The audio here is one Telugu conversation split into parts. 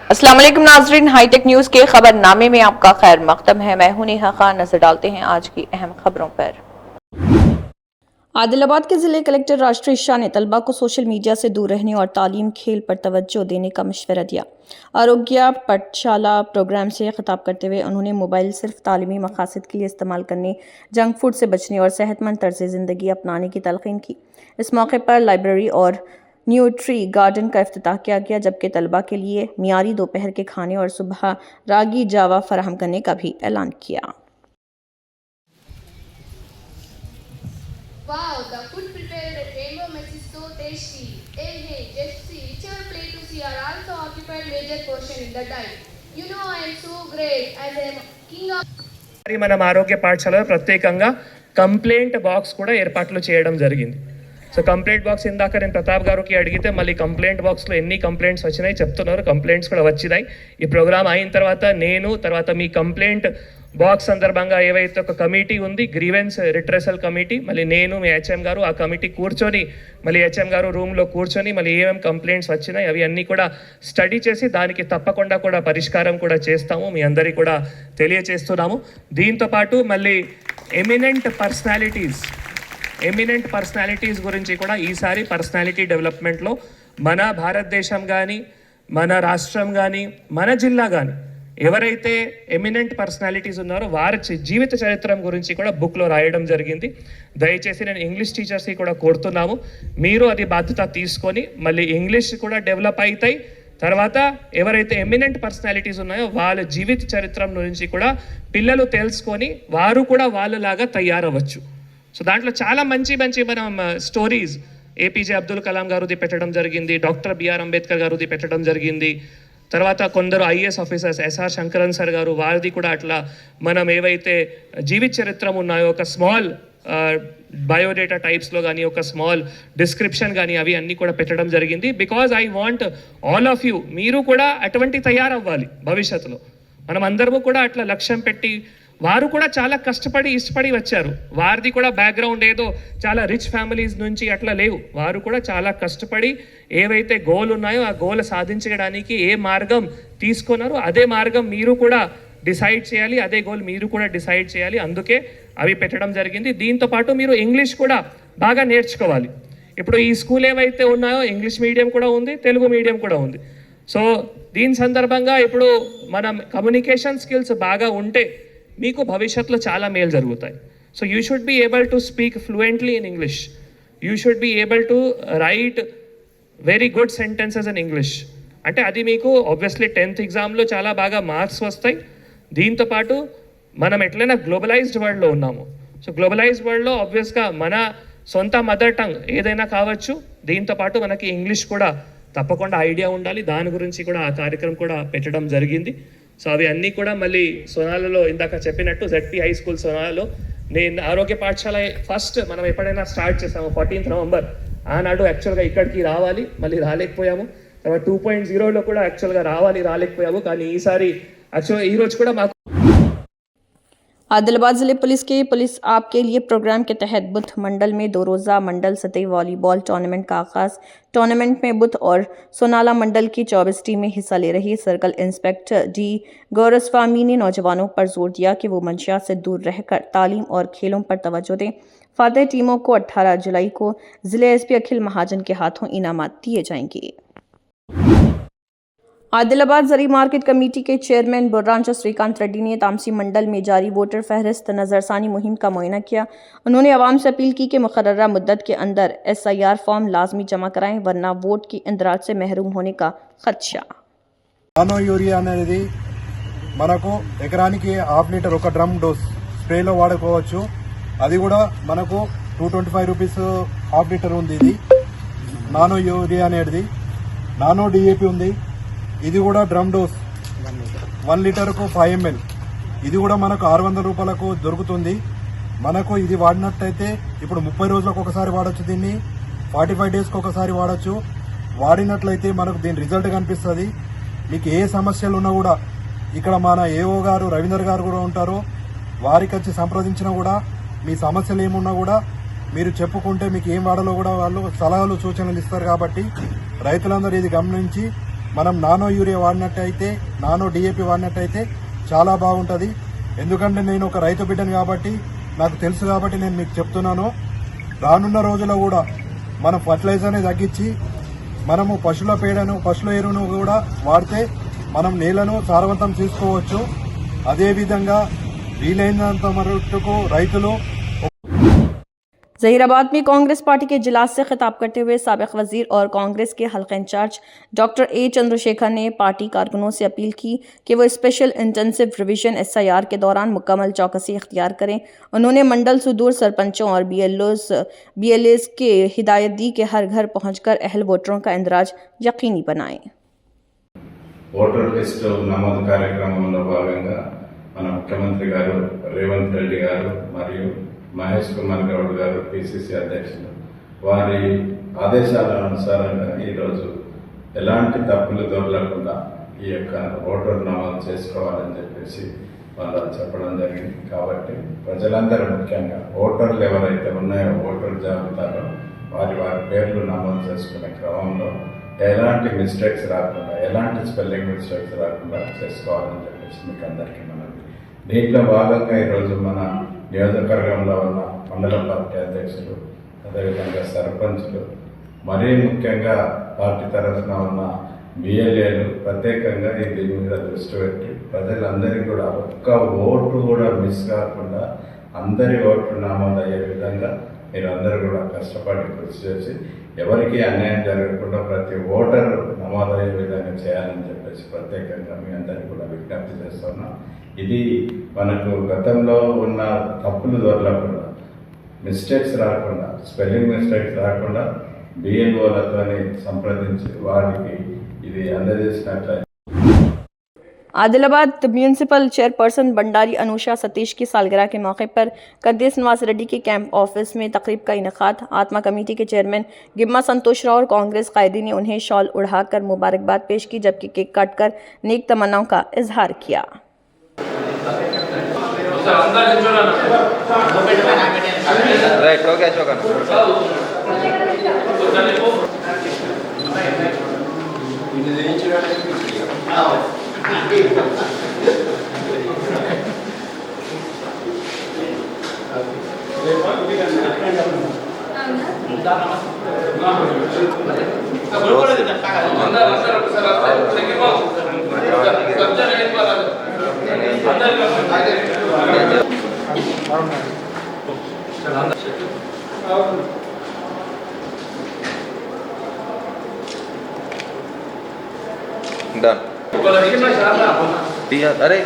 अस्सलाम वालेकुम नाज़रीन, हाईटेक न्यूज़ के खबरनामे में आपका खैर मकदम है। मैं हूं नेहा खान। नजर डालते हैं आज की अहम खबरों पर। आदिलाबाद के जिले कलेक्टर राष्ट्रीय शाह ने तलबा को सोशल मीडिया से दूर रहने और तालीम खेल पर तवज्जो देने का मशवरा दिया। आरोग्य पाठशाला प्रोग्राम से खिताब करते हुए उन्होंने मोबाइल सिर्फ तालीमी मकासद के लिए इस्तेमाल करने, जंक फूड से बचने और सेहतमंद तर्ज ज़िंदगी अपनाने की तलकीन की। इस मौके पर लाइब्रेरी और न्यूट्री गार्डन का इफ्तिताह किया गया, जबकि तलबा के लिए मियारी दोपहर के खाने और सुबह रागी जावा फराहम करने का भी ऐलान किया। Wow, the food prepared at Rainbow Mess is so tasty. Hey, just see, whichever plate you see are also occupied major portion in the diet. You know I am so great as I am king of. మనం ఆరోగ్య పాఠశాలలో ప్రత్యేకంగా కంప్లైంట్ బాక్స్ కూడా ఏర్పాట్లు చేయడం జరిగింది. సో కంప్లైంట్ బాక్స్ ఇందాక నేను ప్రతాప్ గారికి అడిగితే మళ్ళీ కంప్లైంట్ బాక్స్లో ఎన్ని కంప్లైంట్స్ వచ్చినాయి చెప్తున్నారు. కంప్లైంట్స్ కూడా వచ్చినాయి. ఈ ప్రోగ్రామ్ అయిన తర్వాత మీ కంప్లైంట్ బాక్స్ సందర్భంగా ఏవైతే ఒక కమిటీ ఉంది, గ్రీవెన్స్ రిట్రెసల్ కమిటీ, మళ్ళీ నేను మీ హెచ్ఎం గారు ఆ కమిటీ కూర్చొని మళ్ళీ హెచ్ఎం గారు రూమ్లో కూర్చొని మళ్ళీ ఏమేమి కంప్లైంట్స్ వచ్చినాయి అవి అన్నీ కూడా స్టడీ చేసి దానికి తప్పకుండా కూడా పరిష్కారం కూడా చేస్తాము, మీ అందరికీ కూడా తెలియచేస్తున్నాము. దీంతోపాటు మళ్ళీ ఎమినెంట్ పర్సనాలిటీస్ గురించి కూడా ఈసారి పర్సనాలిటీ డెవలప్మెంట్లో మన భారతదేశం కానీ మన రాష్ట్రం కానీ మన జిల్లా కానీ ఎవరైతే ఎమినెంట్ పర్సనాలిటీస్ ఉన్నారో వారి జీవిత చరిత్రం గురించి కూడా బుక్లో రాయడం జరిగింది. దయచేసి నేను ఇంగ్లీష్ టీచర్స్కి కూడా కోరుతున్నాము, మీరు అది బాధ్యత తీసుకొని మళ్ళీ ఇంగ్లీష్ కూడా డెవలప్ అవుతాయి. తర్వాత ఎవరైతే ఎమినెంట్ పర్సనాలిటీస్ ఉన్నాయో వాళ్ళ జీవిత చరిత్రం గురించి కూడా పిల్లలు తెలుసుకొని వారు కూడా వాళ్ళలాగా తయారవ్వచ్చు. సో దాంట్లో చాలా మంచి మనం స్టోరీస్ ఏపీజే అబ్దుల్ కలాం గారుది పెట్టడం జరిగింది, డాక్టర్ బిఆర్ అంబేద్కర్ గారుది పెట్టడం జరిగింది. తర్వాత కొందరు IAS officers SR Shankaran sir garu వారిది కూడా అట్లా మనం ఏవైతే జీవిత చరిత్రం ఉన్నాయో ఒక స్మాల్ బయోడేటా టైప్స్లో కానీ ఒక స్మాల్ డిస్క్రిప్షన్ కానీ అవి అన్నీ కూడా పెట్టడం జరిగింది. Because I want all of you, మీరు కూడా అటువంటి తయారవ్వాలి భవిష్యత్తులో. మనం అందరము కూడా అట్లా లక్ష్యం పెట్టి వారు కూడా చాలా కష్టపడి ఇష్టపడి వచ్చారు. వారిది కూడా బ్యాక్గ్రౌండ్ ఏదో చాలా రిచ్ ఫ్యామిలీస్ నుంచి అట్లా లేవు. వారు కూడా చాలా కష్టపడి ఏవైతే గోల్ ఉన్నాయో ఆ గోల్ సాధించడానికి ఏ మార్గం తీసుకున్నారో అదే మార్గం మీరు కూడా డిసైడ్ చేయాలి, అదే గోల్ మీరు కూడా డిసైడ్ చేయాలి. అందుకే అవి పెట్టడం జరిగింది. దీంతోపాటు మీరు ఇంగ్లీష్ కూడా బాగా నేర్చుకోవాలి. ఇప్పుడు ఈ స్కూల్ ఏవైతే ఉన్నాయో ఇంగ్లీష్ మీడియం కూడా ఉంది, తెలుగు మీడియం కూడా ఉంది. సో దీని సందర్భంగా ఇప్పుడు మనం కమ్యూనికేషన్ స్కిల్స్ బాగా ఉంటే మీకు భవిష్యత్తులో చాలా మేలు జరుగుతాయి. So you should be able to speak fluently in English, you should be able to right very good sentences in English. అంటే అది మీకు ఆబ్వియస్లీ 10th ఎగ్జామ్లో చాలా బాగా మార్క్స్ వస్తాయి. దీంతోపాటు మనం ఎట్లయినా గ్లోబలైజ్డ్ వరల్డ్లో ఉన్నాము. సో గ్లోబలైజ్డ్ వరల్డ్లో ఆబ్వియస్గా మన సొంత మదర్ టంగ్ ఏదైనా కావచ్చు, దీంతోపాటు మనకి ఇంగ్లీష్ కూడా తప్పకుండా ఐడియా ఉండాలి. దాని గురించి కూడా ఆ కార్యక్రమం కూడా పెట్టడం జరిగింది. సో అవి అన్నీ కూడా మళ్ళీ సోనాలలో ఇందాక చెప్పినట్టు జెడ్పీ హై స్కూల్ సోనాలలో నేను ఆరోగ్య పాఠశాల ఫస్ట్ మనం ఎప్పుడైనా స్టార్ట్ చేసాము 14th November. ఆనాడు యాక్చువల్గా ఇక్కడికి రావాలి, మళ్ళీ రాలేకపోయాము. తర్వాత 2.0లో కూడా యాక్చువల్గా రాలేకపోయాము. కానీ ఈసారి యాక్చువల్గా ఈరోజు కూడా మాకు आदिलाबाद जिले पुलिस के पुलिस आपके लिए प्रोग्राम के तहत बुध मंडल में 2 रोज़ा मंडल सतही वॉलीबॉल टूर्नामेंट का आगाज। टूर्नामेंट में बुध और सोनाला मंडल की 24 टीमें हिस्सा ले रही। सर्कल इंस्पेक्टर डी गौरस्वामी ने नौजवानों पर जोर दिया कि वो मंशियात से दूर रहकर तालीम और खेलों पर तवज्जो दें। फातेह टीमों को 18 जुलाई को जिले एसपी अखिल महाजन के हाथों इनामात दिए जाएंगे। आदिलाबाद जरी मार्केट कमेटी के चेयरमैन बुर्रांचा श्रीकांत रेड्डी ने तामसी मंडल में जारी वोटर फहरिस्त नज़रसानी मुहिम का मुआयना किया। उन्होंने आवाम से अपील की कि मुकर्ररा मुद्दत के अंदर SIR फॉर्म लाजमी जमा कराएं, वरना वोट की इंदराज से महरूम होने का खदशा। నానో యూరియా అనేది మనకు ఎకరానికి 1/2 లీటర్ ఒక డ్రమ్ డోస్ స్ప్రేలో వాడుకోవచ్చు. అది కూడా మనకు 225 రూపీస్ 1/2 లీటర్ ఉంది. ఇది నానో యూరియా అనేది. నానో DAP ఉంది, ఇది కూడా డ్రమ్ డోస్ 1 లీటర్కు 5 ml. ఇది కూడా మనకు 600 రూపాయలకు దొరుకుతుంది. మనకు ఇది వాడినట్టయితే ఇప్పుడు 30 రోజులకు ఒకసారి వాడచ్చు, దీన్ని 45 డేస్కి ఒకసారి వాడచ్చు. వాడినట్లయితే మనకు దీని రిజల్ట్ కనిపిస్తుంది. మీకు ఏ సమస్యలు ఉన్నా కూడా ఇక్కడ మన ఏఓ గారు రవీందర్ గారు కూడా ఉంటారు. వారికి వచ్చి సంప్రదించినా కూడా మీ సమస్యలు ఏమున్నా కూడా మీరు చెప్పుకుంటే మీకు ఏం వాడాలో కూడా వాళ్ళు సలహాలు సూచనలు ఇస్తారు. కాబట్టి రైతులందరూ ఇది గమనించి మనం నానో యూరియా వాడినట్టయితే, నానో డిఏపి వాడినట్టయితే చాలా బాగుంటుంది. ఎందుకంటే నేను ఒక రైతు బిడ్డను కాబట్టి నాకు తెలుసు కాబట్టి నేను మీకు చెప్తున్నాను. రానున్న రోజుల్లో కూడా మనం ఫర్టిలైజర్ని తగ్గించి మనము పశువుల పేడను, పశువుల ఎరువును కూడా వాడితే మనం నేలను సారవంతం చేసుకోవచ్చు. అదేవిధంగా వీలైనంత మటుకు రైతులు जहीराबाद में कांग्रेस पार्टी के इजलास से खिताब करते हुए साबिक वजीर और कांग्रेस के हल्का इंचार्ज डॉक्टर ए चंद्रशेखर ने पार्टी कारकुनों से अपील की कि वो स्पेशल इंटेंसिव रिवीजन SIR के दौरान मुकम्मल चौकसी इख्तियार करें। उन्होंने मंडल सुदूर सरपंचों और BLAs के हिदायत दी कि हर घर पहुंचकर अहल वोटरों का इंदराज यकीनी बनाएं। ఓటర్ లిస్టు నమోదు కార్యక్రమంలో భాగంగా మన ముఖ్యమంత్రి గారు రేవంత్ రెడ్డి గారు మరియు మహేష్ కుమార్ గౌడ్ గారు PCC అధ్యక్షులు వారి ఆదేశాల అనుసారంగా ఈరోజు ఎలాంటి తప్పులు దొరకకుండా ఈ యొక్క ఓటర్ నమోదు చేసుకోవాలని చెప్పేసి వాళ్ళు చెప్పడం జరిగింది. కాబట్టి ప్రజలందరూ ముఖ్యంగా ఓటర్లు ఎవరైతే ఉన్నాయో ఓటర్ జాబితాలో వారి పేర్లు నమోదు చేసుకునే క్రమంలో ఎలాంటి మిస్టేక్స్ రాకుండా, ఎలాంటి స్పెల్లింగ్ మిస్టేక్స్ రాకుండా చేసుకోవాలని చెప్పేసి మీకు అందరికీ మనది. దీంట్లో భాగంగా ఈరోజు మన నియోజకవర్గంలో ఉన్న మండల పార్టీ అధ్యక్షులు, అదేవిధంగా సర్పంచ్లు, మరీ ముఖ్యంగా పార్టీ తరఫున ఉన్న BLAలు ప్రత్యేకంగా దీని మీద దృష్టి పెట్టి ప్రజలందరికీ కూడా ఒక్క ఓటు కూడా మిస్ కాకుండా అందరి ఓట్లు నమోదయ్యే విధంగా మీరందరూ కూడా కష్టపడి కృషి చేసి ఎవరికి అన్యాయం జరగకుండా ప్రతి ఓటరు నమోదయ్యే విధంగా చేయాలని చెప్పేసి ప్రత్యేకంగా మీ అందరికీ కూడా విజ్ఞప్తి చేస్తున్నాం. ఇది మనకు గతంలో ఉన్న తప్పులు దొరకకుండా, మిస్టేక్స్ రాకుండా, స్పెల్లింగ్ మిస్టేక్స్ రాకుండా BLOలతో సంప్రదించి వారికి ఇది అందజేసినట్లయితే आदिलाबाद म्यूनसिपल चेयरपर्सन भंडारी अनुषा सतीश की सालगिरह के मौके पर कद्देस नवाज रेड्डी के कैंप ऑफिस में तकरीब का इनेकाद। आत्मा कमेटी के चेयरमैन गिम्मा संतोष राव और कांग्रेस कायदी ने उन्हें शॉल उड़ाकर मुबारकबाद पेश की, जबकि केक काटकर नेक तमन्नाओं का इजहार किया। राइट हो गया चौका डन अरे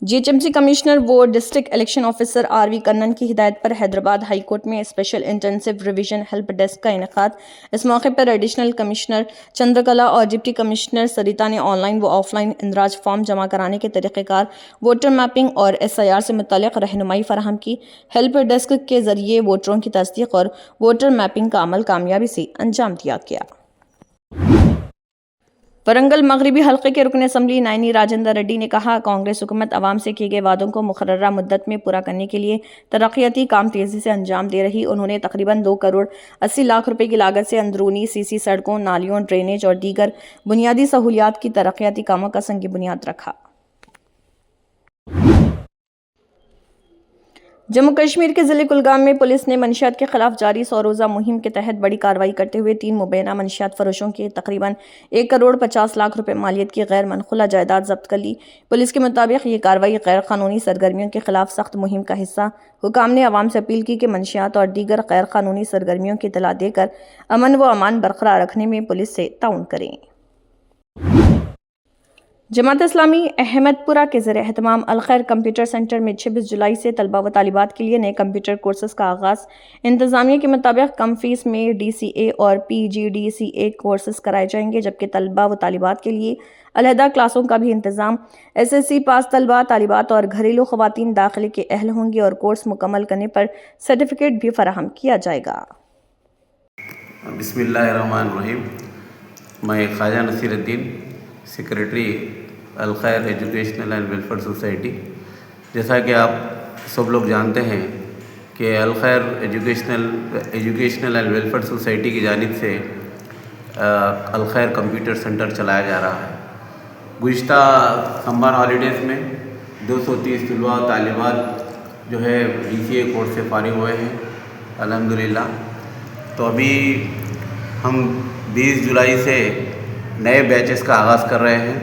GHMC कमिश्नर व district election officer RV Kannan की हिदायत पर हैदराबाद हाई कोर्ट में special intensive revision help desk का इनेकाद। इस मौके पर एडिशनल कमिश्नर चंद्रकला और डिप्टी कमिश्नर सरिता ने ऑनलाइन व ऑफलाइन इंदराज फॉर्म जमा कराने के तरीक़ेकार, वोटर मैपिंग और SIR से मुतल्लिक़ रहनुमाई फराहम की। हेल्प डेस्क के जरिए वोटरों की तस्दीक और वोटर मैपिंग का अमल कामयाबी से अंजाम दिया गया। वरंगल मगरबी हल्के के रुकन असम्बली नायनी राजेंद्र रेड्डी ने कहा, कांग्रेस हुकूमत अवाम से किए गए वादों को मुकर्ररा मुद्दत में पूरा करने के लिए तरक्याती काम तेजी से अंजाम दे रही। उन्होंने तकरीबन 2 करोड़ 80 लाख रुपए की लागत से अंदरूनी CC सड़कों, नालियों, ड्रेनेज और दीगर बुनियादी सहूलियात की तरक्याती कामों का संग बुनियाद रखा। जम्मू कश्मीर के ज़िले कुलगाम में पुलिस ने मंशियात के खिलाफ जारी 100 रोज़ा मुहिम के तहत बड़ी कार्रवाई करते हुए 3 मुबैना मंशियात फरोशों के तकरीबन 1 करोड़ 50 लाख रुपए मालियत की गैर मनखुला जायदाद जब्त कर ली। पुलिस के मुताबिक ये कार्रवाई गैर कानूनी सरगर्मियों के खिलाफ सख्त मुहिम का हिस्सा। हुकाम ने आवाम से अपील की कि मंशियात और दीगर गैर कानूनी सरगर्मियों की इतला देकर अमन व अमान बरकरार रखने में पुलिस से ताउन करें। जमात इस्लामी अहमदपुरा के ज़रिए एहतमाम अलखैर कंप्यूटर सेंटर में 26 जुलाई से तलबा व तालिबात के लिए नए कंप्यूटर कोर्सेज़ का आगाज़। इंतज़ामिया के मुताबिक कम फीस में DCA और PGDCA कोर्सेज़ कराए जाएंगे, जबकि तलबा व तालिबात के लिए अलहदा क्लासों का भी इंतज़ाम। SSC पास तलबा, तालिबात और घरेलू ख़वातीन दाखिले के अहल होंगे और कोर्स मुकम्मल करने पर सर्टिफिकेट भी फराहम किया जाएगा। बिस्मिल्लाहिर्रहमानिर्रहीम। मैं Khwaja Nasiruddin, secretary Alkhair educational and welfare society. जैसा कि आप सब लोग जानते हैं कि अल खैर एजुकेशनल एंड वेलफेयर सोसाइटी की जानिब से अल खैर कंप्यूटर सेंटर चलाया जा रहा है। गुज़िश्ता समर हॉलीडेज़ में 230 तलबा और तालिबात जो है DCA कोर्स से फारिग हुए हैं अल्हम्दुलिल्लाह। तो अभी हम 20 जुलाई से नए बैचेस का आगाज़ कर रहे हैं,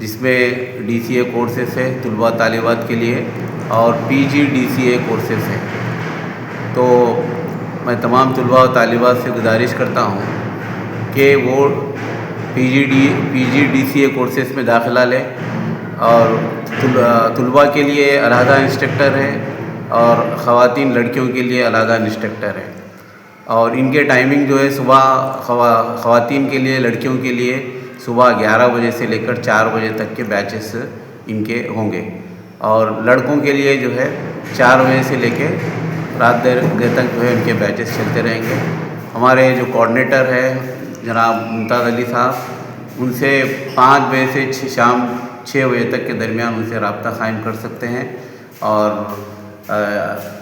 जिसमें DCA कोर्सेस है तलबा तालिबात के लिए और PGDCA कोर्सेस है। तो मैं तमाम तलबा और तालिबात से गुजारिश करता हूँ कि वो PGDCA कोर्सेस में दाखिला लें और तलबा के लिए अलहदा इंस्ट्रक्टर है और ख़वातीन लड़कियों के लिए अलहदा इंस्ट्रक्टर है। और इनके टाइमिंग जो है सुबह ख़वातीन के लिए लड़कियों के लिए सुबह 11 बजे से लेकर 4 बजे तक के बैचेस इनके होंगे और लड़कों के लिए जो है 4 बजे से लेकर रात देर तक जो है इनके बैचेस चलते रहेंगे। हमारे जो कोऑर्डिनेटर है जनाब मुमताज़ अली साहब, उनसे 5 बजे से शाम 6 बजे तक के दरमियान उनसे रब्ता क़ायम कर सकते हैं और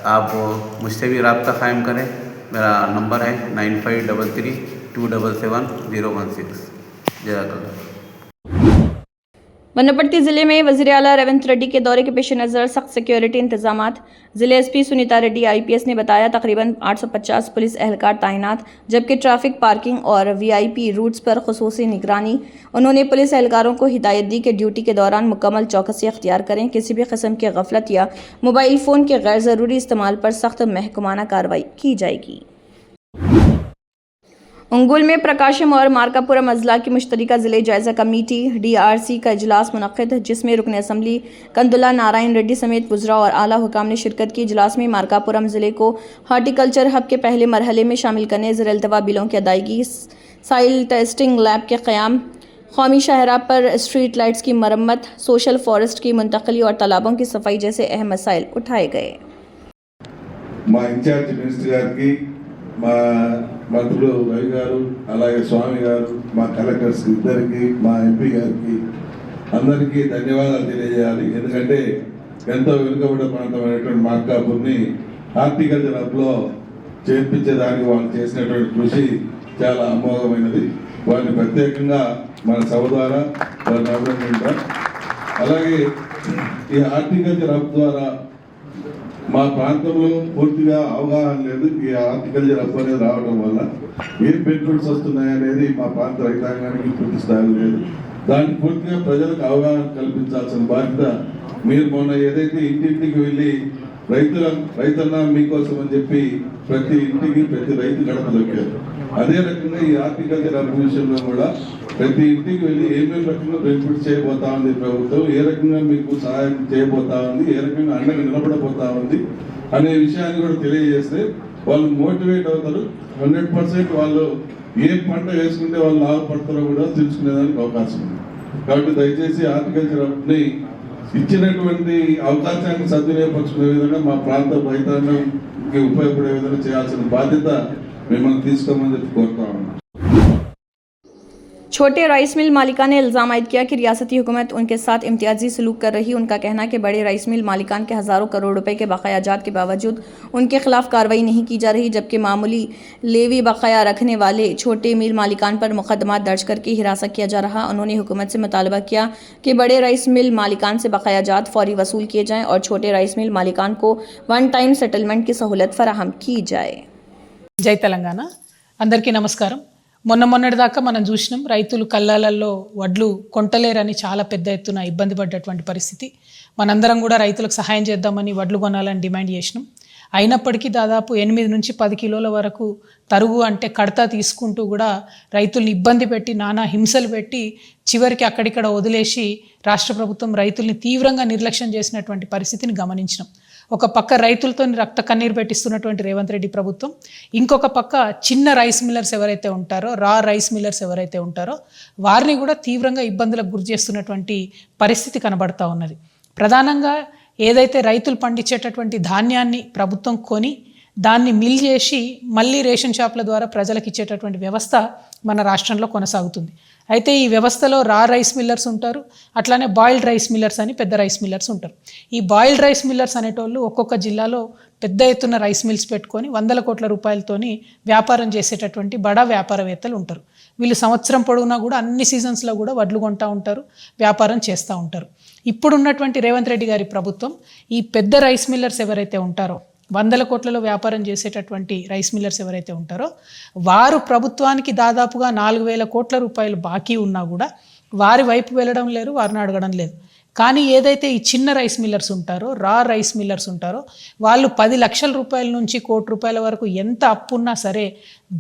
आप मुझसे भी रब्ता क़ायम करें। मेरा नंबर है 9533 277 016। जज़ाकल्लाह। वनपट्टी जिले में वज़ीर आला रेवंत रेड्डी के दौरे के पेश नज़र सख्त सिक्योरिटी इंतजामात। जिले SP सुनीता रेड्डी IPS ने बताया तकरीबन 850 पुलिस एहलकार तैनात, जबकि ट्रैफिक, पार्किंग और VIP रूट्स पर खुसूसी निगरानी। उन्होंने पुलिस एहलकारों को हिदायत दी कि ड्यूटी के दौरान मुकम्मल चौकसी अख्तियार करें, किसी भी किस्म की गफलत या मोबाइल फ़ोन के गैर ज़रूरी इस्तेमाल पर सख्त महकमाना कार्रवाई की जाएगी। अंगुल में प्रकाशम और मार्कापुरम अजला की मुश्तरका ज़िले जायज़ा कमेटी DRC का इजलास मुनक़्क़िद, जिसमें रुकन असम्बली कंदुला नारायण रेड्डी समेत वज़रा और आला हुकाम ने शिरकत की। इजलास में मार्कापुरम ज़िले को हार्टिकल्चर हब के पहले मरहले में शामिल करने, ज़ेर-ए-इल्तवा बिलों की अदायगी, साइल टेस्टिंग लैब के क़याम, क़ौमी शाहरा पर स्ट्रीट लाइट्स की मरम्मत, सोशल फॉरेस्ट की मुंतक़ली और तालाबों की सफाई जैसे अहम मसाइल उठाए गए। మా ఇన్ఛార్జ్ మినిస్టర్ గారికి, మా మంత్రులు రవి గారు, అలాగే స్వామి గారు, మా కలెక్టర్స్ ఇద్దరికి, మా MP గారికి అందరికీ ధన్యవాదాలు తెలియజేయాలి. ఎందుకంటే ఎంతో వెనుకబడిన ప్రాంతమైనటువంటి మార్కాపూర్ని హార్టికల్చర్ హబ్లో చేర్పించేదానికి వాళ్ళు చేసినటువంటి కృషి చాలా అమోఘమైనది. వారిని ప్రత్యేకంగా మన సభ ద్వారా వారిని అభినందించాం. అలాగే ఈ హార్టికల్చర్ హబ్ ద్వారా మా ప్రాంతంలో పూర్తిగా అవగాహన లేదు. ఈ హార్టికల్చర్ హబ్ అనేది రావడం వల్ల ఏం బెనిఫిట్స్ వస్తున్నాయనేది మా ప్రాంత రైతాంగానికి పూర్తి స్థాయిలో లేదు. దాన్ని పూర్తిగా ప్రజలకు అవగాహన కల్పించాల్సిన బాధ్యత మీరు మొన్న ఏదైతే ఇంటింటికి వెళ్ళి రైతన్న మీకోసం అని చెప్పి ప్రతి ఇంటికి ప్రతి రైతు గడప దొక్కారు. అదే రకంగా ఈ హార్టికల్చర్ హబ్ విషయంలో కూడా ప్రతి ఇంటికి వెళ్ళి ఏమేమి రకంగా బెనిఫిట్ చేయబోతా ఉంది ప్రభుత్వం, ఏ రకంగా మీకు సహాయం చేయబోతా ఉంది, ఏ రకంగా అండగా నిలబడబోతా ఉంది అనే విషయాన్ని కూడా తెలియజేస్తే వాళ్ళు మోటివేట్ అవుతారు. 100% వాళ్ళు ఏ పంట వేసుకుంటే వాళ్ళు లాభపడతారో కూడా తెలుసుకునేదానికి అవకాశం ఉంది. కాబట్టి దయచేసి హార్టికల్చర్ హబ్ని ఇచ్చినటువంటి అవకాశాన్ని సద్వినియోగపరుచుకునే విధంగా మా ప్రాంత రైతాంగానికి ఉపయోగపడే విధంగా చేయాల్సిన బాధ్యత మిమ్మల్ని తీసుకోమని చెప్పి కోరుతా ఉన్నాం. छोटे राइस मिल मालिकान ने इल्ज़ाम आयद किया कि रियासती हुकूमत उनके साथ इम्तियाजी सलूक कर रही। उनका कहना है कि बड़े राइस मिल मालिकान के हज़ारों करोड़ रुपए के बकाया जात के बावजूद उनके खिलाफ कार्रवाई नहीं की जा रही, जबकि मामूली लेवी बकाया रखने वाले छोटे मिल मालिकान पर मुकदमा दर्ज करके हिरासत किया जा रहा। उन्होंने हुकूमत से मुतालबा किया कि बड़े राइस मिल मालिकान से बकाया जात फौरी वसूल किए जाएँ और छोटे राइस मिल मालिकान को वन टाइम सेटलमेंट की सहूलत फराहम की जाए। జై తెలంగాణ. అందరికీ నమస్కారం. మొన్నటిదాకా మనం చూసినాం రైతులు కళ్ళాలలో వడ్లు కొంటలేరని చాలా పెద్ద ఎత్తున ఇబ్బంది పడ్డటువంటి పరిస్థితి. మనందరం కూడా రైతులకు సహాయం చేద్దామని వడ్లు కొనాలని డిమాండ్ చేసినాం. అయినప్పటికీ దాదాపు 8 నుంచి 10 కిలోల వరకు తరుగు అంటే కడతా తీసుకుంటూ కూడా రైతుల్ని ఇబ్బంది పెట్టి నానా హింసలు పెట్టి చివరికి అక్కడిక్కడ వదిలేసి రాష్ట్ర ప్రభుత్వం రైతుల్ని తీవ్రంగా నిర్లక్ష్యం చేసినటువంటి పరిస్థితిని గమనించినాం. ఒక పక్క రైతులతో రక్త కన్నీరు పెట్టిస్తున్నటువంటి రేవంత్ రెడ్డి ప్రభుత్వం, ఇంకొక పక్క చిన్న రైస్ మిల్లర్స్ ఎవరైతే ఉంటారో, రైస్ మిల్లర్స్ ఎవరైతే ఉంటారో వారిని కూడా తీవ్రంగా ఇబ్బందులకు గురి చేస్తున్నటువంటి పరిస్థితి కనబడతా ఉన్నది. ప్రధానంగా ఏదైతే రైతులు పండించేటటువంటి ధాన్యాన్ని ప్రభుత్వం కొని దాన్ని మిల్ చేసి మళ్ళీ రేషన్ షాపుల ద్వారా ప్రజలకు ఇచ్చేటటువంటి వ్యవస్థ మన రాష్ట్రంలో కొనసాగుతుంది. అయితే ఈ వ్యవస్థలో రైస్ మిల్లర్స్ ఉంటారు, అట్లానే బాయిల్డ్ రైస్ మిల్లర్స్ అని పెద్ద రైస్ మిల్లర్స్ ఉంటారు. ఈ బాయిల్డ్ రైస్ మిల్లర్స్ అనేటోళ్ళు ఒక్కొక్క జిల్లాలో పెద్ద ఎత్తున రైస్ మిల్స్ పెట్టుకొని 100 కోట్ల రూపాయలతోని వ్యాపారం చేసేటటువంటి బడా వ్యాపారవేత్తలు ఉంటారు. వీళ్ళు సంవత్సరం పొడవునా కూడా అన్ని సీజన్స్లో కూడా వడ్లు కొంటూ ఉంటారు, వ్యాపారం చేస్తూ ఉంటారు. ఇప్పుడున్నటువంటి రేవంత్ రెడ్డి గారి ప్రభుత్వం ఈ పెద్ద రైస్ మిల్లర్స్ ఎవరైతే ఉంటారో, 100 కోట్లలో వ్యాపారం చేసేటటువంటి రైస్ మిల్లర్స్ ఎవరైతే ఉంటారో వారు ప్రభుత్వానికి దాదాపుగా 4,000 కోట్ల రూపాయలు బాకీ ఉన్నా కూడా వారి వైపు వెళ్ళడం లేదు, వారిని అడగడం లేదు. కానీ ఏదైతే ఈ చిన్న రైస్ మిల్లర్స్ ఉంటారో, రా రైస్ మిల్లర్స్ ఉంటారో, వాళ్ళు 10 లక్షల రూపాయల నుంచి 1 కోటి రూపాయల వరకు ఎంత అప్పున్నా సరే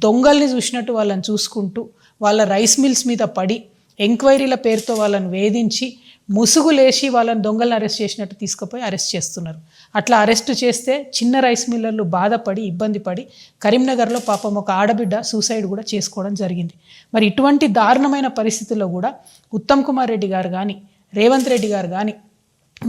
దొంగల్ని చూసినట్టు వాళ్ళని చూసుకుంటూ వాళ్ళ రైస్ మిల్స్ మీద పడి ఎంక్వైరీల పేరుతో వాళ్ళని వేధించి ముసుగులేసి వాళ్ళని దొంగలను అరెస్ట్ చేసినట్టు తీసుకుపోయి అరెస్ట్ చేస్తున్నారు. అట్లా అరెస్ట్ చేస్తే చిన్న రైస్ మిల్లర్లు బాధపడి ఇబ్బంది పడి కరీంనగర్లో పాపం ఒక ఆడబిడ్డ సూసైడ్ కూడా చేసుకోవడం జరిగింది. మరి ఇటువంటి దారుణమైన పరిస్థితుల్లో కూడా ఉత్తమ్ కుమార్ రెడ్డి గారు కానీ రేవంత్ రెడ్డి గారు కానీ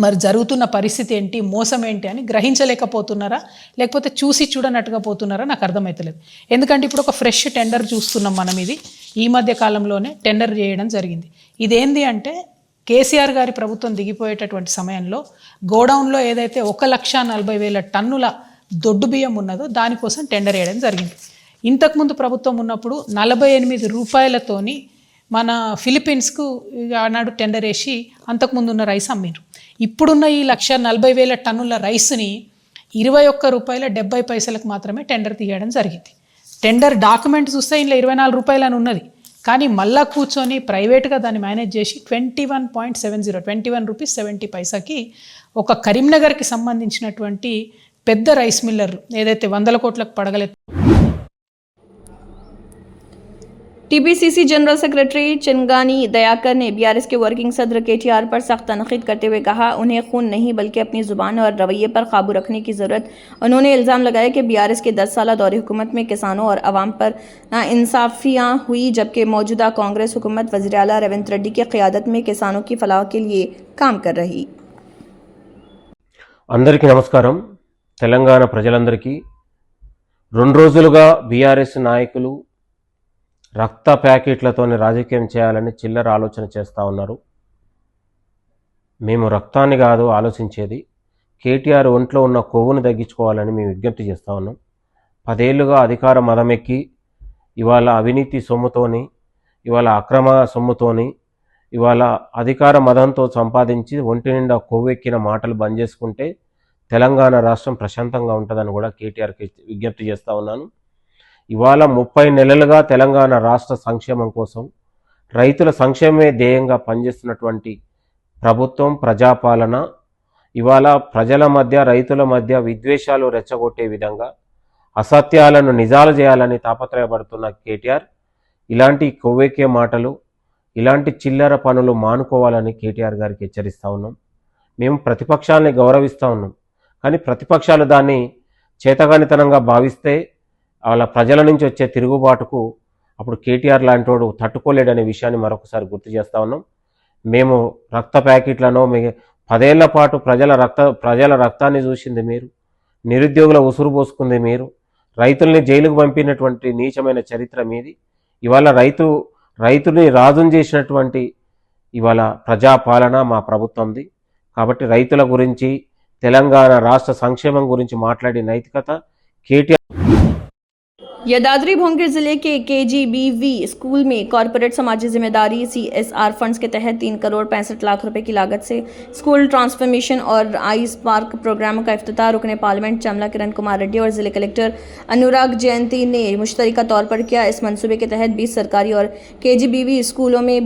మరి జరుగుతున్న పరిస్థితి ఏంటి, మోసం ఏంటి అని గ్రహించలేకపోతున్నారా, లేకపోతే చూసి చూడనట్టుగా పోతున్నారా నాకు అర్థమవుతలేదు. ఎందుకంటే ఇప్పుడు ఒక ఫ్రెష్ టెండర్ చూస్తున్నాం మనం. ఇది ఈ మధ్య కాలంలోనే టెండర్ చేయడం జరిగింది. ఇదేంది అంటే కేసీఆర్ గారి ప్రభుత్వం దిగిపోయేటటువంటి సమయంలో గోడౌన్లో ఏదైతే 1,40,000 టన్నుల దొడ్డు బియ్యం ఉన్నదో దానికోసం టెండర్ వేయడం జరిగింది. ఇంతకుముందు ప్రభుత్వం ఉన్నప్పుడు 48 రూపాయలతోని మన ఫిలిప్పీన్స్కు ఆనాడు టెండర్ వేసి అంతకుముందు ఉన్న రైస్ అమ్మిరు. ఇప్పుడున్న ఈ 1,40,000 టన్నుల రైస్ని 21 రూపాయల 70 పైసలకు మాత్రమే టెండర్ తీయడం జరిగింది. టెండర్ డాక్యుమెంట్ చూస్తే ఇంట్లో 24 రూపాయలు అని ఉన్నది. కానీ మళ్ళా కూర్చొని ప్రైవేట్గా దాన్ని మేనేజ్ చేసి 21 రూపీస్ 70 పైసాకి ఒక కరీంనగర్కి సంబంధించినటువంటి పెద్ద రైస్ మిల్లర్ ఏదైతే 100 కోట్లకు పడగలే. टीपीसीसी जनरल सेक्रेटरी चिंगानी दयाकर ने बीआरएस के वर्किंग सदर केटीआर पर सख्त तनकीद करते हुए कहा उन्हें खून नहीं बल्कि अपनी जुबान और रवैये पर काबू रखने की ज़रूरत। उन्होंने इल्ज़ाम लगाया कि बीआरएस के 10 साल दौरे हुकूमत में किसानों और अवाम पर नाइंसाफ़ियाँ हुई, जबकि मौजूदा कांग्रेस हुकूमत वज़ीर आला रेवंत रेड्डी की क़यादत में किसानों की फलाह के लिए काम कर रही। అందరికీ నమస్కారం. తెలంగాణ ప్రజలందరికీ 2 రోజులుగా బీఆర్ఎస్ నాయకులు రక్త ప్యాకెట్లతోనే రాజకీయం చేయాలని చిల్లర ఆలోచన చేస్తూ ఉన్నారు. మేము రక్తాన్ని కాదు ఆలోచించేది, కేటీఆర్ ఒంట్లో ఉన్న కొవ్వును తగ్గించుకోవాలని మేము విజ్ఞప్తి చేస్తూ ఉన్నాం. 10 ఏళ్లుగా అధికార మదమెక్కి ఇవాళ అవినీతి సొమ్ముతోని, ఇవాళ అక్రమ సొమ్ముతోని, ఇవాళ అధికార మదంతో సంపాదించి ఒంటి నిండా కొవ్వెక్కిన మాటలు బంద్ చేసుకుంటే తెలంగాణ రాష్ట్రం ప్రశాంతంగా ఉంటుందని కూడా కేటీఆర్కి విజ్ఞప్తి చేస్తూ ఉన్నాను. ఇవాళ 30 నెలలుగా తెలంగాణ రాష్ట్ర సంక్షేమం కోసం, రైతుల సంక్షేమమే ధ్యేయంగా పనిచేస్తున్నటువంటి ప్రభుత్వం, ప్రజాపాలన ఇవాళ ప్రజల మధ్య, రైతుల మధ్య విద్వేషాలు రెచ్చగొట్టే విధంగా అసత్యాలను నిజాలు చేయాలని తాపత్రయపడుతున్న కేటీఆర్ ఇలాంటి కొవ్వెక్కే మాటలు, ఇలాంటి చిల్లర పనులు మానుకోవాలని కేటీఆర్ గారికి హెచ్చరిస్తూ ఉన్నాం. మేము ప్రతిపక్షాలని గౌరవిస్తూ ఉన్నాం, కానీ ప్రతిపక్షాలు దాన్ని చేతగానితనంగా భావిస్తే వాళ్ళ ప్రజల నుంచి వచ్చే తిరుగుబాటుకు అప్పుడు కేటీఆర్ లాంటి వాడు తట్టుకోలేడనే విషయాన్ని మరొకసారి గుర్తు చేస్తూ ఉన్నాం. మేము రక్త ప్యాకెట్లను 10 ఏళ్ల పాటు ప్రజల రక్తాన్ని చూసింది మీరు, నిరుద్యోగుల ఉసురు పోసుకుంది మీరు, రైతుల్ని జైలుకు పంపినటువంటి నీచమైన చరిత్ర మీది. ఇవాళ రైతుని రాజుని చేసినటువంటి ఇవాళ ప్రజాపాలన మా ప్రభుత్వంది. కాబట్టి రైతుల గురించి, తెలంగాణ రాష్ట్ర సంక్షేమం గురించి మాట్లాడే నైతికత కేటీఆర్. यदाद्री भोंगीर जिले के केजीबीवी स्कूल में कॉरपोरेट समाजी जिम्मेदारी CSR फंड्स के तहत 3 करोड़ 65 लाख रुपए की लागत से स्कूल ट्रांसफॉर्मेशन और आइस पार्क प्रोग्राम का इफ्तिताह रुकने पार्लियामेंट चमला किरण कुमार रेड्डी और जिले कलेक्टर अनुराग जयंती ने मुश्तरका तौर पर किया। इस मंसूबे के तहत 20 सरकारी और केजीबीवी स्कूलों में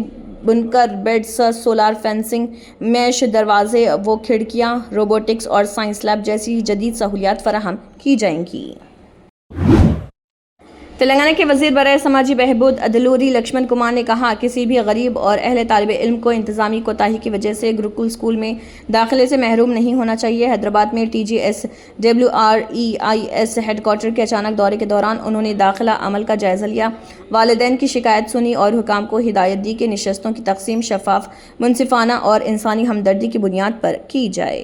बुनकर बेड्स, सोलार फेंसिंग, मैश दरवाजे व खिड़कियाँ, रोबोटिक्स और साइंस लैब जैसी जदीद सहूलियात फराहम की जाएंगी। तेलंगाना के वजीर बराए समाजी बहबूद अदलूरी लक्ष्मण कुमार ने कहा किसी भी गरीब और अहले तालिब इल्म को इंतज़ामी कोताही की वजह से गुरुकुल स्कूल में दाखिले से महरूम नहीं होना चाहिए। हैदराबाद में TGSWREIS हेडक्वार्टर के अचानक दौरे के दौरान उन्होंने दाखिला अमल का जायज़ा लिया, वालिदैन की शिकायत सुनी और हुकाम को हिदायत दी कि नशस्तों की तकसीम शफाफ, मुनसिफाना और इंसानी हमदर्दी की बुनियाद पर की जाए।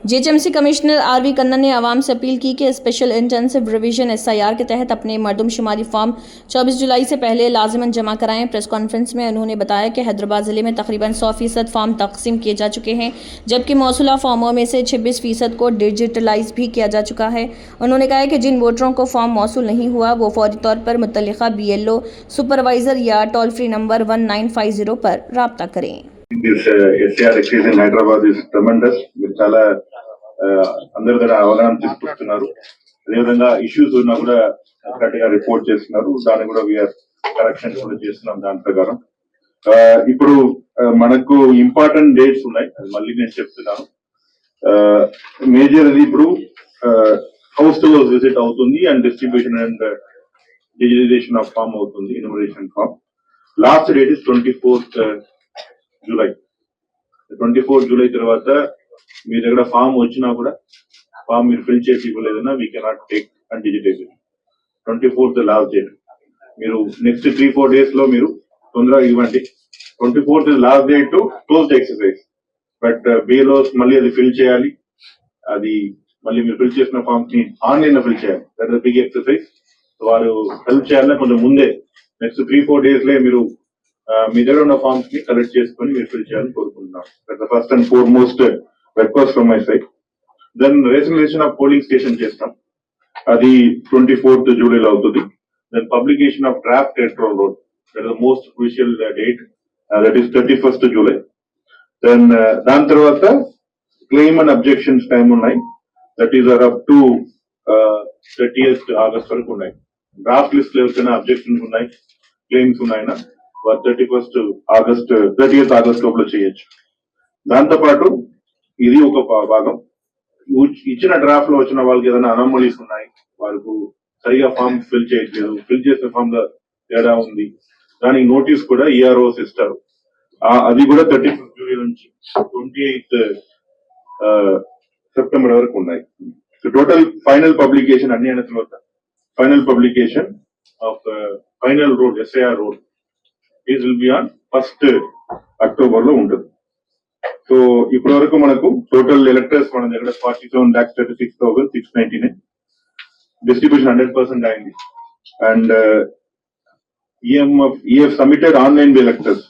जीएचएमसी कमिश्नर आरवी कन्ना ने आवाम से अपील की कि स्पेशल इंटेंसिव रिवीजन एसआईआर के तहत अपने मरदमशुमारी फॉर्म 24 जुलाई से पहले लाजिमन जमा कराएं। प्रेस कॉन्फ्रेंस में उन्होंने बताया कि हैदराबाद ज़िले में तकरीबन 100% फॉर्म तकसीम किए जा चुके हैं, जबकि मौसूला फॉर्मों में से 26% को डिजिटलाइज भी किया जा चुका है। उन्होंने कहा कि जिन वोटरों को फॉर्म मौसूल नहीं हुआ वो फौरी तौर पर मुतल्लिका BLO सुपरवाइज़र या टोल फ्री नंबर 1950 पर रब्ता करें। This SCR exercise in Hyderabad is tremendous. మీరు చాలా అందరి దగ్గర అవగాహన తీసుకొస్తున్నారు. అదేవిధంగా ఇష్యూస్ ఉన్నా కూడా కరెక్ట్ గా రిపోర్ట్ చేస్తున్నారు. దాన్ని కూడా వీఆర్ కరెక్షన్ కూడా చేస్తున్నాం దాని ప్రకారం. ఇప్పుడు మనకు ఇంపార్టెంట్ డేట్స్ ఉన్నాయి, అది మళ్ళీ నేను చెప్తున్నాను. మేజర్ ఇప్పుడు హౌస్ టు హౌస్ విజిట్ అవుతుంది and distribution and digitalization of form అవుతుంది, enumeration form. Last date is 24th July. 24 July తర్వాత మీ దగ్గర ఫామ్ వచ్చినా కూడా ఫామ్ మీరు ఫిల్ చేసి ఇవ్వలేదన్నా we cannot take and digitize. 24th last date. మీరు నెక్స్ట్ 3-4 days లో మీరు తొందరగా ఇవ్వండి. 24th last date to close exercise. But BLOs మళ్ళీ అది ఫిల్ చేయాలి. అది మళ్ళీ మీరు ఫిల్ చేసిన ఫామ్స్ ని ఆన్లైన్ లో ఫిల్ చేయాలి. That is big exercise. వారు హెల్ప్ చేయాలి. కొంచెం ముందే నెక్స్ట్ 3-4 days లో మీరు మీ దగ్గర ఉన్న ఫార్మ్స్ ని కలెక్ట్ చేసుకుని మీరు ఫిల్ చేయాలని కోరుకుంటున్నాం. That the first and foremost request from my side. Then rationalization of polling station చేస్తాం, అది 24th జూలైలో అవుతుంది. Then publication of draft electoral roll, that is the most crucial date, that is 31st July. Then దాని తర్వాత క్లెయిమ్ అండ్ అబ్జెక్షన్స్ టైం ఉన్నాయి, that is up to 30th August వరకు ఉన్నాయి. డ్రాఫ్ట్ లిస్ట్ లో ఎవరికైనా అబ్జెక్షన్స్ ఉన్నాయి, క్లెయిమ్స్ ఉన్నాయినా 30th ఆగస్ట్ లోపల చేయొచ్చు. దాంతో పాటు ఇది ఒక భాగం. ఇచ్చిన డ్రాఫ్ట్ లో వచ్చిన వాళ్ళకి ఏదైనా అనామలీస్ ఉన్నాయి, వాళ్ళకు సరిగా ఫామ్ ఫిల్ చేయట్లేదు, ఫిల్ చేసిన ఫామ్ లో తేడా ఉంది, దానికి నోటీస్ కూడా EROs ఇస్తారు. అది కూడా 31st జూలై నుంచి 28th సెప్టెంబర్ వరకు ఉన్నాయి. సో టోటల్ ఫైనల్ పబ్లికేషన్ అన్ని అయిన తర్వాత final publication of final road SIR road is will be on 1st October లో ఉంటుంది. సో ఇప్పటి వరకు మనకు టోటల్ ఎలక్టర్స్ మన దగ్గర 47,36,699. డిస్ట్రిబ్యూషన్ 100% అయింది. And EF submitted online by electors,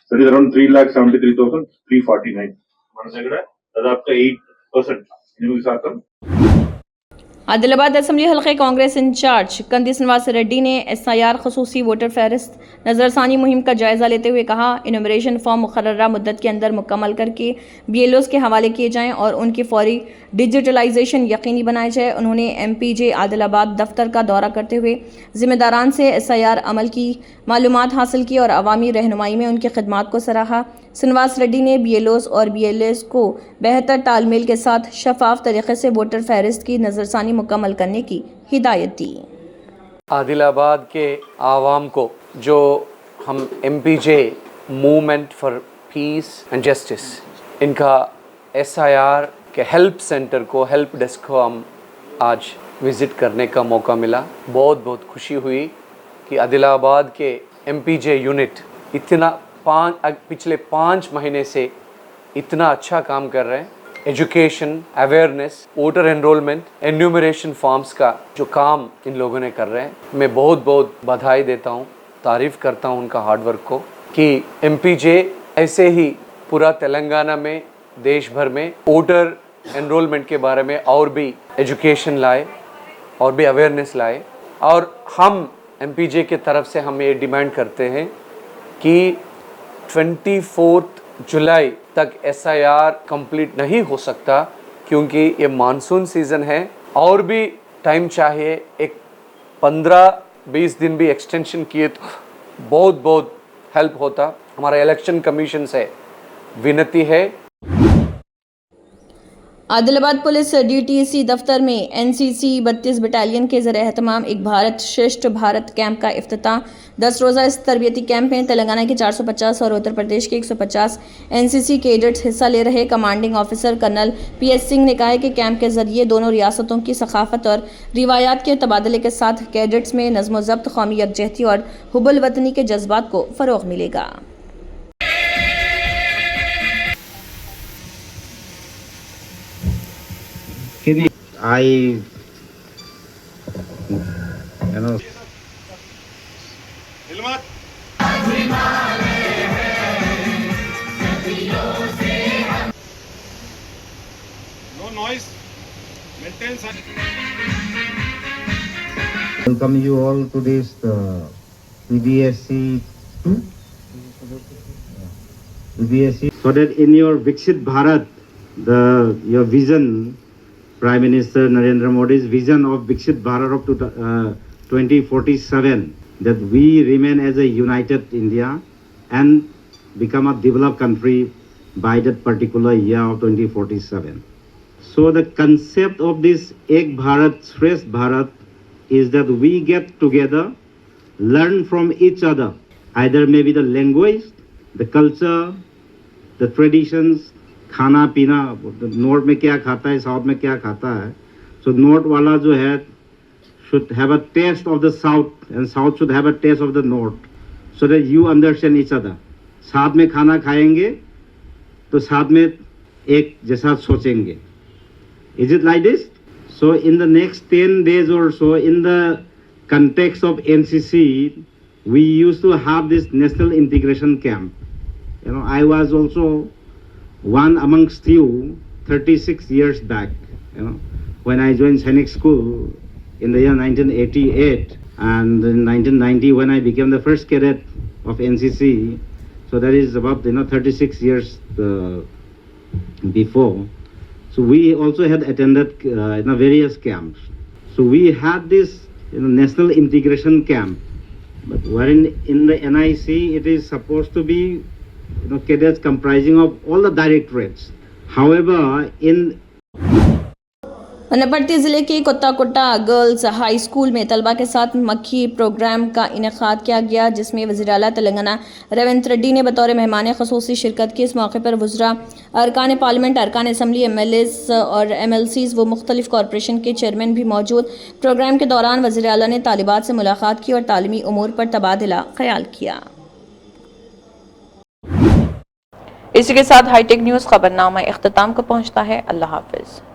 that is around 3,73,349. మన దగ్గర దాదాపుగా 8%, 8%. आदिलाबाद असम्बली हल्के कांग्रेस इंचार्ज कंदी श्रीनिवास रेड्डी ने SIR खसूसी वोटर फहरिस्त नज़रसानी मुहिम का जायज़ा लेते हुए कहा, इनमरेशन फॉर्म मुकर्ररा मुद्दत के अंदर मुकम्मल करके BLOs के हवाले किए जाएं और उनकी फौरी डिजिटलाइजेशन यकीनी बनाया जाए। उन्होंने MPJ आदिलाबाद दफ्तर का दौरा करते हुए ज़िम्मेदारान से SIR अमल की मालूमात हासिल की और अवामी रहनुमाई में उनकी खिदमात को सराहा। श्रीनिवास रेड्डी ने BLOs और BLAs को बेहतर तालमेल के साथ शफाफ तरीके से वोटर फहरिस्त की नज़रसानी मुकम्मल करने की हिदायत दी। आदिलाबाद के आवाम को जो हम MPJ movement for piece and justice, इनका SIR के हेल्प सेंटर को, हेल्प डेस्क को हम आज विज़िट करने का मौका मिला। बहुत बहुत खुशी हुई कि आदिलाबाद के MPJ यूनिट इतना पिछले 5 महीने से इतना अच्छा काम कर रहे हैं। Education, awareness, voter enrolment, enumeration forms का जो काम इन लोगों ने कर रहे हैं, मैं बहुत बहुत बधाई देता हूँ, तारीफ़ करता हूँ उनका हार्डवर्क को, कि MPJ ऐसे ही पूरा तेलंगाना में, देश भर में वोटर एनरोलमेंट के बारे में और भी एजुकेशन लाए और भी अवेयरनेस लाए। और हम MPJ के तरफ से हम ये डिमांड करते हैं कि 24 जुलाई तक SIR कंप्लीट नहीं हो सकता, क्योंकि ये मानसून सीज़न है और भी टाइम चाहिए। एक 15-20 दिन भी एक्सटेंशन किए तो बहुत बहुत हेल्प होता। हमारा इलेक्शन कमीशन से विनती है। आदिलाबाद पुलिस DTC दफ्तर में NCC 32 बटालियन के ज़रिए एहतमाम एक भारत श्रेष्ठ भारत कैंप का इफ्तिताह। 10 रोज़ा इस तरबियती कैंप में तेलंगाना के 450 और उत्तर प्रदेश के 150 NCC कैडेट्स हिस्सा ले रहे। Commanding officer colonel PS Singh ने कहा है कि कैंप के ज़रिए दोनों रियासतों की सकाफत और रिवायात के तबादले के साथ कैडेट्स में नज़्म व ज़ब्त, कौमी यकजहती और हुब्बुल वतनी के जज्बात को फ़रोग़ मिलेगा। Welcome you all to this CBSE. So that in your Viksit Bharat, your vision, Prime Minister Narendra Modi's vision of Viksit Bharat up to 2047, that we remain as a united India and become a developed country by that particular year of 2047. So the concept of this Ek Bharat, Shresth Bharat is that we get together, learn from each other, either maybe the language, the culture, the traditions, खाना पीना, नॉर्थ में क्या खाता है, साउथ में क्या खाता है. So नॉर्थ वाला जो है should have a taste of the south and south should have a taste of the north, so that you understand each other. साथ में खाना खाएंगे तो साथ में एक जैसा सोचेंगे. Is it like this? So in the next 10 days or so, in the context of NCC, we used to have this national integration camp. You know, I was also one amongst you 36 years back, you know, when I joined Sainik School in the year 1988, and in 1990 when I became the first cadet of NCC. So that is about 36 years before. So we also had attended various camps. So we had this national integration camp, but wherein in the NIC it is supposed to be cadets comprising of all the directorates. However, in वनपर्ती ज़िले के कुत्ता गर्ल्स हाई स्कूल में तलबा के साथ मक्खी प्रोग्राम का इनेकाद किया गया, जिसमें वज़ीर आला तेलंगाना रेवंत रेड्डी ने बतौर मेहमान ख़ुसूसी शिरकत की। इस मौके पर वज़रा, अरकान पार्लियामेंट, अरकान असम्बली, MLAs और MLCs व मुख्तलिफ कॉरपोरेशन के चेयरमैन भी मौजूद। प्रोग्राम के दौरान वज़ीर आला ने तालिबात से मुलाकात की और तालीमी उमूर पर तबादला ख्याल किया। इसी के साथ हाईटेक न्यूज़ खबरनामा इख्तिताम को पहुँचता है। अल्लाह हाफ़िज़।